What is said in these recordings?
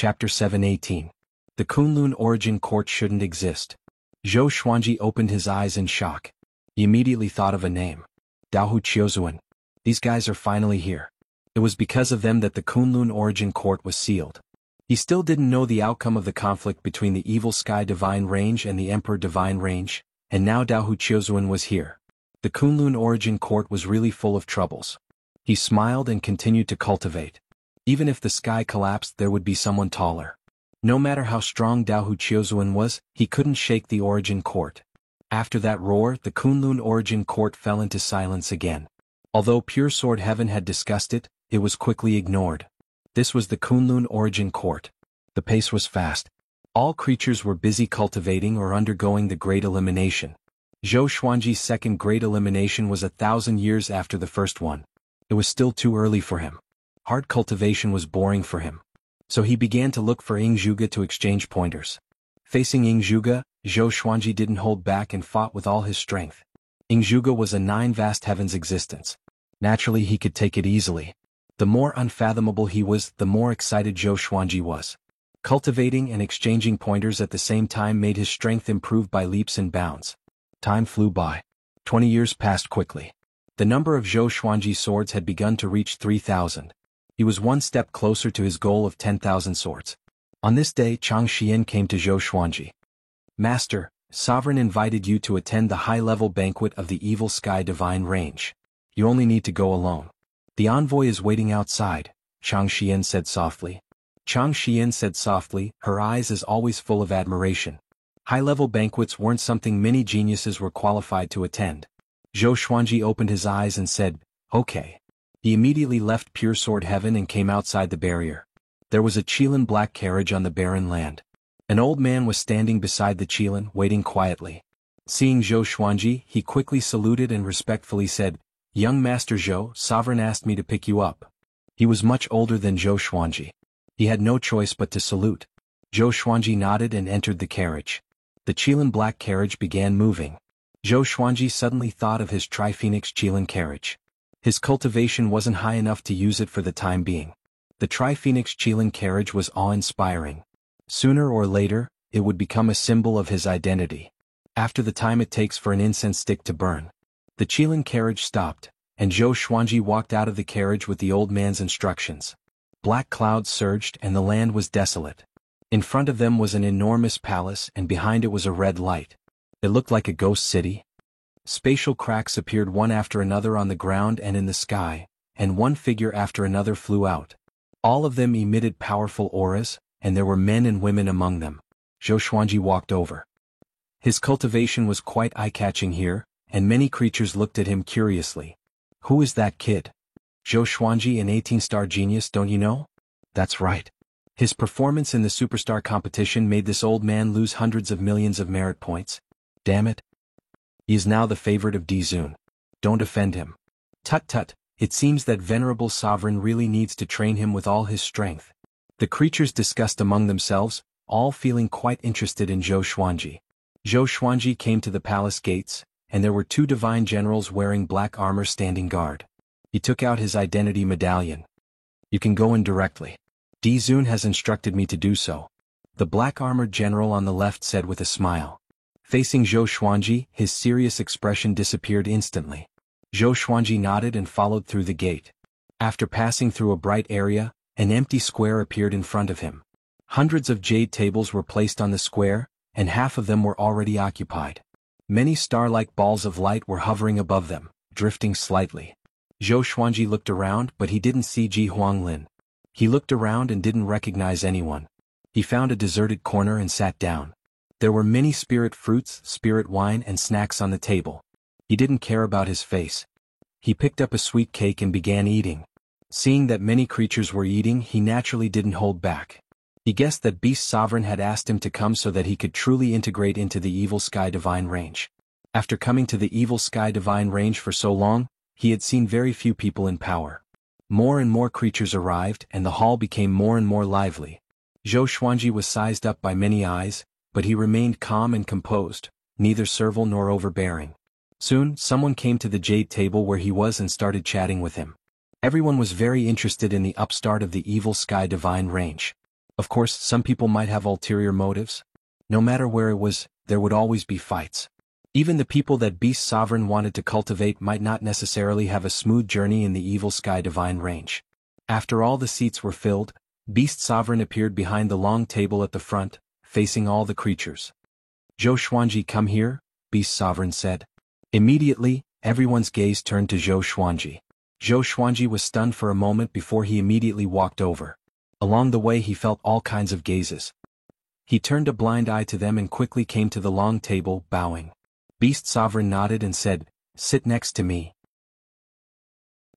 Chapter 7:18. The Kunlun Origin Court shouldn't exist. Zhou Xuanji opened his eyes in shock. He immediately thought of a name. Daohu Qiuzuan. These guys are finally here. It was because of them that the Kunlun Origin Court was sealed. He still didn't know the outcome of the conflict between the Evil Sky Divine Range and the Emperor Divine Range, and now Daohu Qiuzuan was here. The Kunlun Origin Court was really full of troubles. He smiled and continued to cultivate. Even if the sky collapsed, there would be someone taller. No matter how strong Daohu Qiuzuan was, he couldn't shake the Origin Court. After that roar, the Kunlun Origin Court fell into silence again. Although Pure Sword Heaven had discussed it, it was quickly ignored. This was the Kunlun Origin Court. The pace was fast. All creatures were busy cultivating or undergoing the Great Elimination. Zhou Xuanji's second Great Elimination was 1,000 years after the first one. It was still too early for him. Hard cultivation was boring for him. So he began to look for Ing Zhuge to exchange pointers. Facing Ing Zhuge, Zhou Xuanji didn't hold back and fought with all his strength. Ing Zhuge was a 9 vast heavens existence. Naturally he could take it easily. The more unfathomable he was, the more excited Zhou Xuanji was. Cultivating and exchanging pointers at the same time made his strength improve by leaps and bounds. Time flew by. 20 years passed quickly. The number of Zhou Xuanji's swords had begun to reach 3,000. He was one step closer to his goal of 10,000 swords. On this day, Chang Xian came to Zhou Xuanji. Master, Sovereign invited you to attend the high-level banquet of the Evil Sky Divine Range. You only need to go alone. The envoy is waiting outside, Chang Xian said softly. Chang Xian said softly, her eyes as always full of admiration. High-level banquets weren't something many geniuses were qualified to attend. Zhou Xuanji opened his eyes and said, okay. He immediately left Pure Sword Heaven and came outside the barrier. There was a Qilin black carriage on the barren land. An old man was standing beside the Qilin, waiting quietly. Seeing Zhou Xuanji, he quickly saluted and respectfully said, Young Master Zhou, Sovereign asked me to pick you up. He was much older than Zhou Xuanji. He had no choice but to salute. Zhou Xuanji nodded and entered the carriage. The Qilin black carriage began moving. Zhou Xuanji suddenly thought of his Tri-Phoenix Qilin carriage. His cultivation wasn't high enough to use it for the time being. The Tri-Phoenix Qilin carriage was awe-inspiring. Sooner or later, it would become a symbol of his identity. After the time it takes for an incense stick to burn. The Qilin carriage stopped, and Zhou Xuanji walked out of the carriage with the old man's instructions. Black clouds surged and the land was desolate. In front of them was an enormous palace and behind it was a red light. It looked like a ghost city. Spatial cracks appeared one after another on the ground and in the sky, and one figure after another flew out. All of them emitted powerful auras, and there were men and women among them. Zhou Xuanji walked over. His cultivation was quite eye-catching here, and many creatures looked at him curiously. Who is that kid? Zhou Xuanji, an 18-star genius, don't you know? That's right. His performance in the superstar competition made this old man lose hundreds of millions of merit points. Damn it. He is now the favorite of Dizun. Don't offend him. Tut-tut, it seems that Venerable Sovereign really needs to train him with all his strength. The creatures discussed among themselves, all feeling quite interested in Zhou Xuanji. Zhou Xuanji came to the palace gates, and there were 2 divine generals wearing black armor standing guard. He took out his identity medallion. You can go in directly. Dizun has instructed me to do so. The black-armored general on the left said with a smile. Facing Zhou Xuanji, his serious expression disappeared instantly. Zhou Xuanji nodded and followed through the gate. After passing through a bright area, an empty square appeared in front of him. Hundreds of jade tables were placed on the square, and half of them were already occupied. Many star-like balls of light were hovering above them, drifting slightly. Zhou Xuanji looked around, but he didn't see Ji Huanglin. He looked around and didn't recognize anyone. He found a deserted corner and sat down. There were many spirit fruits, spirit wine, and snacks on the table. He didn't care about his face. He picked up a sweet cake and began eating. Seeing that many creatures were eating, he naturally didn't hold back. He guessed that Beast Sovereign had asked him to come so that he could truly integrate into the Evil Sky Divine Range. After coming to the Evil Sky Divine Range for so long, he had seen very few people in power. More and more creatures arrived, and the hall became more and more lively. Zhou Xuanji was sized up by many eyes, but he remained calm and composed, neither servile nor overbearing. Soon, someone came to the jade table where he was and started chatting with him. Everyone was very interested in the upstart of the Evil Sky Divine Range. Of course, some people might have ulterior motives. No matter where it was, there would always be fights. Even the people that Beast Sovereign wanted to cultivate might not necessarily have a smooth journey in the Evil Sky Divine range. After all the seats were filled, Beast Sovereign appeared behind the long table at the front, facing all the creatures. "Zhou Xuanji, come here," Beast Sovereign said. Immediately, everyone's gaze turned to Zhou Xuanji. Zhou Xuanji was stunned for a moment before he immediately walked over. Along the way he felt all kinds of gazes. He turned a blind eye to them and quickly came to the long table, bowing. Beast Sovereign nodded and said, "Sit next to me."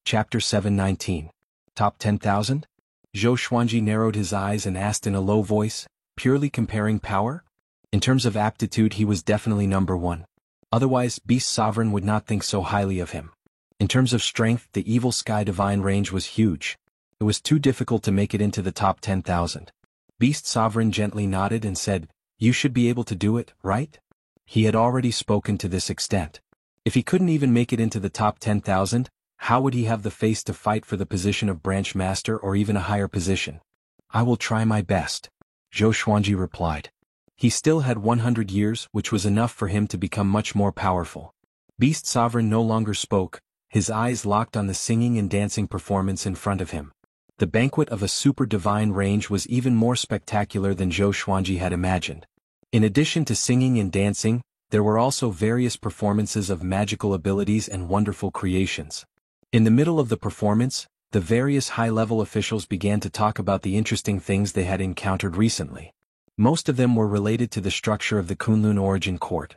Chapter 719. Top 10,000? Zhou Xuanji narrowed his eyes and asked in a low voice, "Purely comparing power? In terms of aptitude he was definitely number one. Otherwise Beast Sovereign would not think so highly of him. In terms of strength the Evil Sky Divine range was huge. It was too difficult to make it into the top 10,000. Beast Sovereign gently nodded and said, "You should be able to do it, right?" He had already spoken to this extent. If he couldn't even make it into the top 10,000, how would he have the face to fight for the position of Branch Master or even a higher position? "I will try my best," Zhou Xuanji replied. He still had 100 years, which was enough for him to become much more powerful. Beast Sovereign no longer spoke, his eyes locked on the singing and dancing performance in front of him. The banquet of a super divine range was even more spectacular than Zhou Xuanji had imagined. In addition to singing and dancing, there were also various performances of magical abilities and wonderful creations. In the middle of the performance, the various high-level officials began to talk about the interesting things they had encountered recently. Most of them were related to the structure of the Kunlun Origin Court.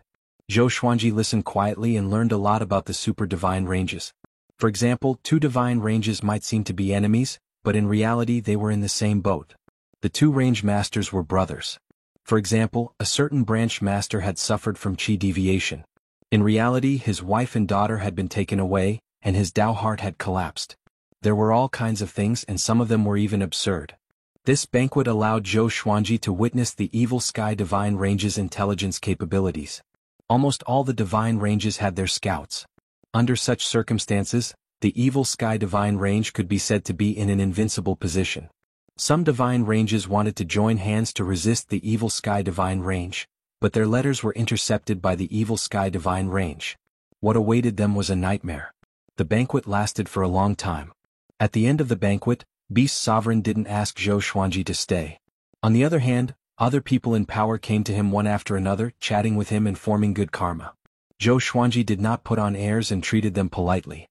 Zhou Xuanji listened quietly and learned a lot about the super divine ranges. For example, two divine ranges might seem to be enemies, but in reality they were in the same boat. The two range masters were brothers. For example, a certain branch master had suffered from qi deviation. In reality his wife and daughter had been taken away, and his Dao heart had collapsed. There were all kinds of things and some of them were even absurd. This banquet allowed Zhou Xuanji to witness the Evil Sky Divine Range's intelligence capabilities. Almost all the divine ranges had their scouts. Under such circumstances, the Evil Sky Divine Range could be said to be in an invincible position. Some divine ranges wanted to join hands to resist the Evil Sky Divine Range, but their letters were intercepted by the Evil Sky Divine Range. What awaited them was a nightmare. The banquet lasted for a long time. At the end of the banquet, Beast Sovereign didn't ask Zhou Xuanji to stay. On the other hand, other people in power came to him one after another, chatting with him and forming good karma. Zhou Xuanji did not put on airs and treated them politely.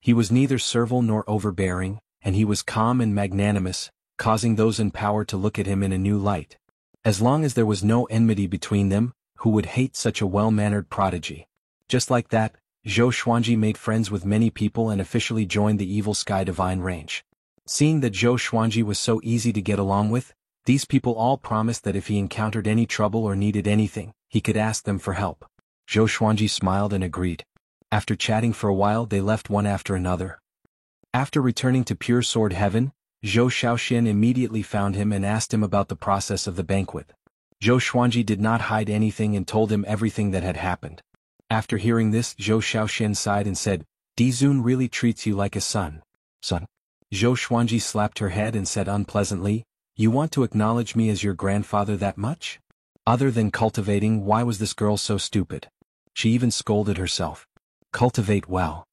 He was neither servile nor overbearing, and he was calm and magnanimous, causing those in power to look at him in a new light. As long as there was no enmity between them, who would hate such a well-mannered prodigy? Just like that, Zhou Xuanji made friends with many people and officially joined the Evil Sky Divine Range. Seeing that Zhou Xuanji was so easy to get along with, these people all promised that if he encountered any trouble or needed anything, he could ask them for help. Zhou Xuanji smiled and agreed. After chatting for a while they left one after another. After returning to Pure Sword Heaven, Zhou Shaoxian immediately found him and asked him about the process of the banquet. Zhou Xuanji did not hide anything and told him everything that had happened. After hearing this, Zhou Shaoxian sighed and said, "Dizun really treats you like a son." "Son?" Zhou Xuanji slapped her head and said unpleasantly, "You want to acknowledge me as your grandfather that much? Other than cultivating, why was this girl so stupid?" She even scolded herself. "Cultivate well."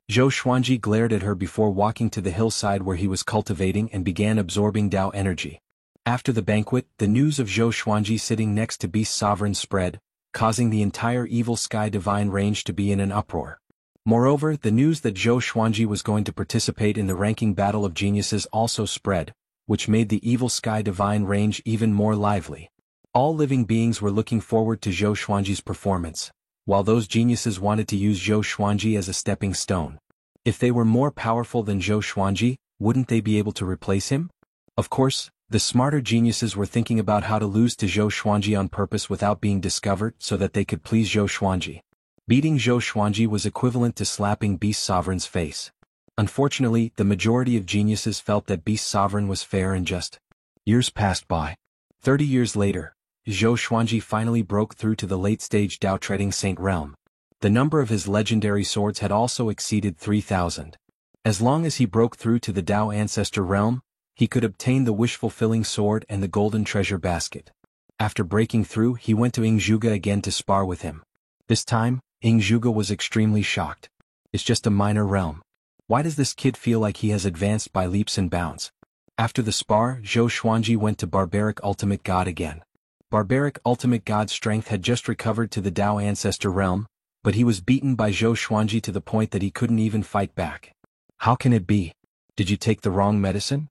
Zhou Xuanji glared at her before walking to the hillside where he was cultivating and began absorbing Dao energy. After the banquet, the news of Zhou Xuanji sitting next to Beast Sovereign spread, causing the entire Evil Sky Divine Range to be in an uproar. Moreover, the news that Zhou Xuanji was going to participate in the ranking battle of geniuses also spread, which made the Evil Sky Divine Range even more lively. All living beings were looking forward to Zhou Xuanji's performance, while those geniuses wanted to use Zhou Xuanji as a stepping stone. If they were more powerful than Zhou Xuanji, wouldn't they be able to replace him? Of course, the smarter geniuses were thinking about how to lose to Zhou Xuanji on purpose without being discovered so that they could please Zhou Xuanji. Beating Zhou Xuanji was equivalent to slapping Beast Sovereign's face. Unfortunately, the majority of geniuses felt that Beast Sovereign was fair and just. Years passed by. 30 years later, Zhou Xuanji finally broke through to the late-stage Dao-treading Saint realm. The number of his legendary swords had also exceeded 3,000. As long as he broke through to the Dao Ancestor realm, He could obtain the wish-fulfilling sword and the golden treasure basket. After breaking through, he went to Ing Zhuge again to spar with him. This time, Ing Zhuge was extremely shocked. It's just a minor realm. Why does this kid feel like he has advanced by leaps and bounds? After the spar, Zhou Xuanji went to Barbaric Ultimate God again. Barbaric Ultimate God's strength had just recovered to the Dao Ancestor realm, but he was beaten by Zhou Xuanji to the point that he couldn't even fight back. How can it be? Did you take the wrong medicine?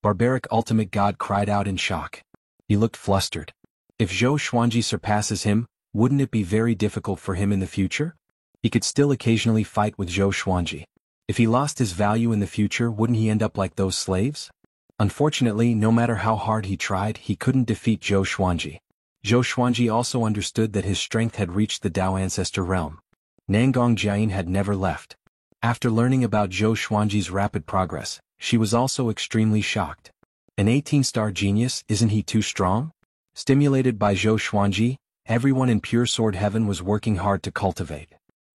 Barbaric Ultimate God cried out in shock. He looked flustered. If Zhou Xuanji surpasses him, wouldn't it be very difficult for him in the future? He could still occasionally fight with Zhou Xuanji. If he lost his value in the future, wouldn't he end up like those slaves? Unfortunately, no matter how hard he tried, he couldn't defeat Zhou Xuanji. Zhou Xuanji also understood that his strength had reached the Dao Ancestor realm. Nangong Jiayin had never left. After learning about Zhou Xuanji's rapid progress, she was also extremely shocked. An 18-star genius, isn't he too strong? Stimulated by Zhou Xuanji, everyone in Pure Sword Heaven was working hard to cultivate.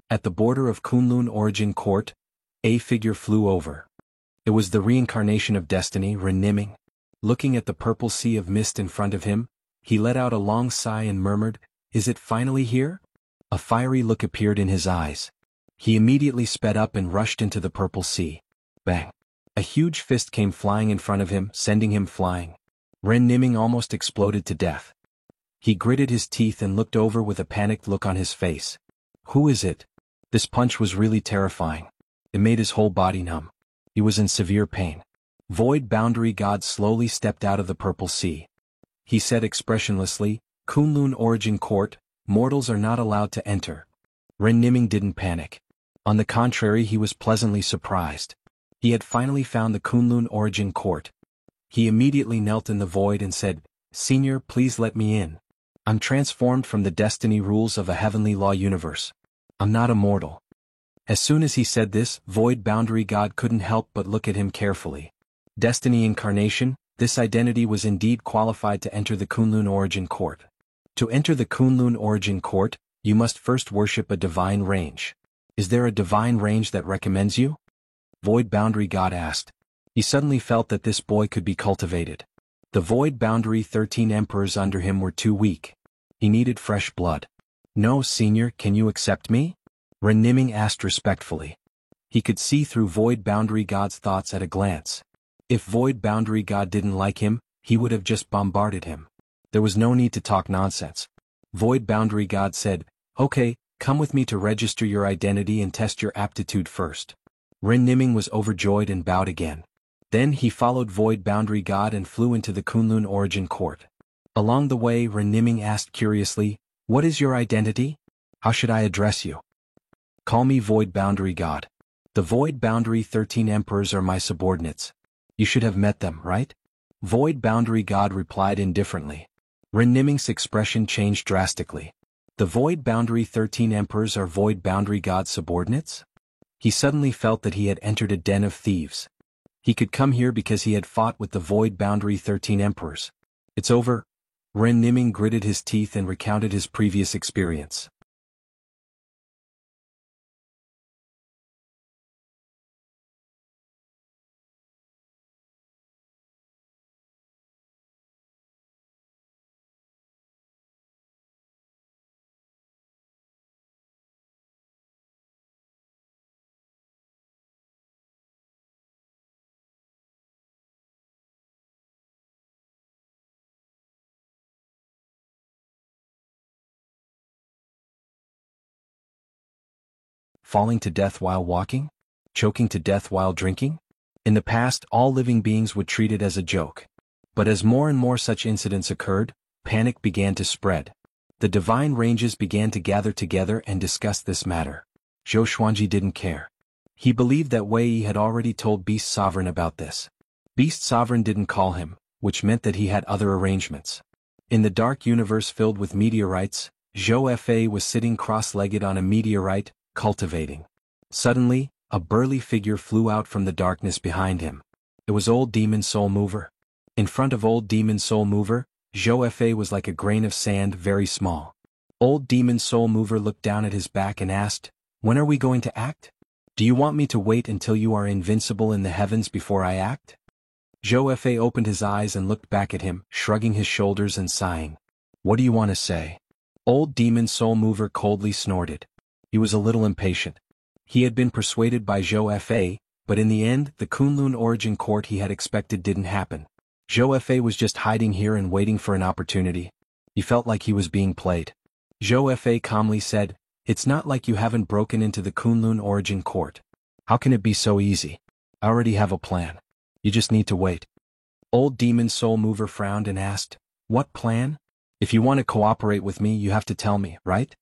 At the border of Kunlun Origin Court, a figure flew over. It was the reincarnation of destiny, Ren Niming. Looking at the purple sea of mist in front of him, he let out a long sigh and murmured, "Is it finally here?" A fiery look appeared in his eyes. He immediately sped up and rushed into the purple sea. Bang! A huge fist came flying in front of him, sending him flying. Ren Niming almost exploded to death. He gritted his teeth and looked over with a panicked look on his face. Who is it? This punch was really terrifying. It made his whole body numb. He was in severe pain. Void Boundary God slowly stepped out of the purple sea. He said expressionlessly, "Kunlun Origin Court, mortals are not allowed to enter." Ren Niming didn't panic. On the contrary, he was pleasantly surprised. He had finally found the Kunlun Origin Court. He immediately knelt in the void and said, "Senior, please let me in. I'm transformed from the destiny rules of a heavenly law universe. I'm not a mortal." As soon as he said this, Void Boundary God couldn't help but look at him carefully. Destiny Incarnation, this identity was indeed qualified to enter the Kunlun Origin Court. To enter the Kunlun Origin Court, you must first worship a divine range. Is there a divine range that recommends you? Void Boundary God asked. He suddenly felt that this boy could be cultivated. The Void Boundary 13 emperors under him were too weak. He needed fresh blood. "No, Senior, can you accept me?" Ren Niming asked respectfully. He could see through Void Boundary God's thoughts at a glance. If Void Boundary God didn't like him, he would have just bombarded him. There was no need to talk nonsense. Void Boundary God said, "Okay, come with me to register your identity and test your aptitude first." Ren Niming was overjoyed and bowed again. Then he followed Void Boundary God and flew into the Kunlun Origin Court. Along the way, Ren Niming asked curiously, "What is your identity? How should I address you?" "Call me Void Boundary God. The Void Boundary 13 emperors are my subordinates. You should have met them, right?" Void Boundary God replied indifferently. Ren Niming's expression changed drastically. The Void Boundary 13 emperors are Void Boundary God's subordinates? He suddenly felt that he had entered a den of thieves. He could come here because he had fought with the Void Boundary 13 emperors. "It's over." Ren Niming gritted his teeth and recounted his previous experience. Falling to death while walking? Choking to death while drinking? In the past, all living beings would treat it as a joke. But as more and more such incidents occurred, panic began to spread. The divine ranges began to gather together and discuss this matter. Zhou Xuanji didn't care. He believed that Wei Yi had already told Beast Sovereign about this. Beast Sovereign didn't call him, which meant that he had other arrangements. In the dark universe filled with meteorites, Zhou Fa was sitting cross-legged on a meteorite, cultivating. Suddenly, a burly figure flew out from the darkness behind him. It was Old Demon Soul Mover. In front of Old Demon Soul Mover, Zhou Fa was like a grain of sand, very small. Old Demon Soul Mover looked down at his back and asked, "When are we going to act? Do you want me to wait until you are invincible in the heavens before I act?" Zhou Fei opened his eyes and looked back at him, shrugging his shoulders and sighing. What do you want to say? Old Demon Soul Mover coldly snorted. He was a little impatient. He had been persuaded by Zhou Fei, but in the end, the Kunlun origin court he had expected didn't happen. Zhou Fei was just hiding here and waiting for an opportunity. He felt like he was being played. Zhou Fei calmly said, "It's not like you haven't broken into the Kunlun origin court. How can it be so easy? I already have a plan. You just need to wait." Old Demon Soul Mover frowned and asked, "What plan? If you want to cooperate with me, you have to tell me, right?"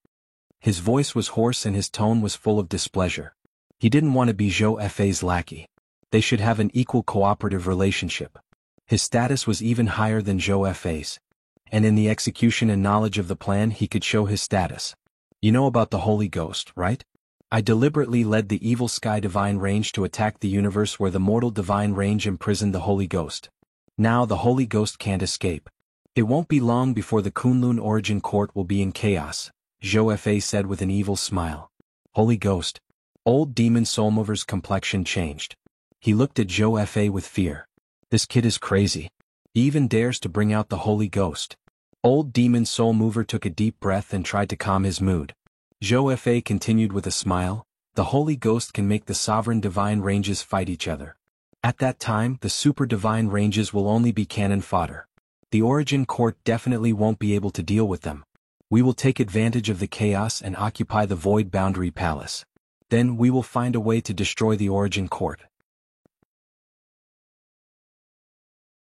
His voice was hoarse and his tone was full of displeasure. He didn't want to be Zhou Fei's lackey. They should have an equal cooperative relationship. His status was even higher than Zhou Fei's. And in the execution and knowledge of the plan he could show his status. You know about the Holy Ghost, right? I deliberately led the evil Sky Divine Range to attack the universe where the mortal Divine Range imprisoned the Holy Ghost. Now the Holy Ghost can't escape. It won't be long before the Kunlun origin court will be in chaos, Zhou Fei said with an evil smile. Holy Ghost. Old Demon Soulmover's complexion changed. He looked at Zhou Fei with fear. This kid is crazy. He even dares to bring out the Holy Ghost. Old Demon Soul Mover took a deep breath and tried to calm his mood. Zhou Fei continued with a smile, the Holy Ghost can make the sovereign divine ranges fight each other. At that time, the super divine ranges will only be cannon fodder. The origin court definitely won't be able to deal with them. We will take advantage of the chaos and occupy the Void Boundary Palace. Then we will find a way to destroy the origin court.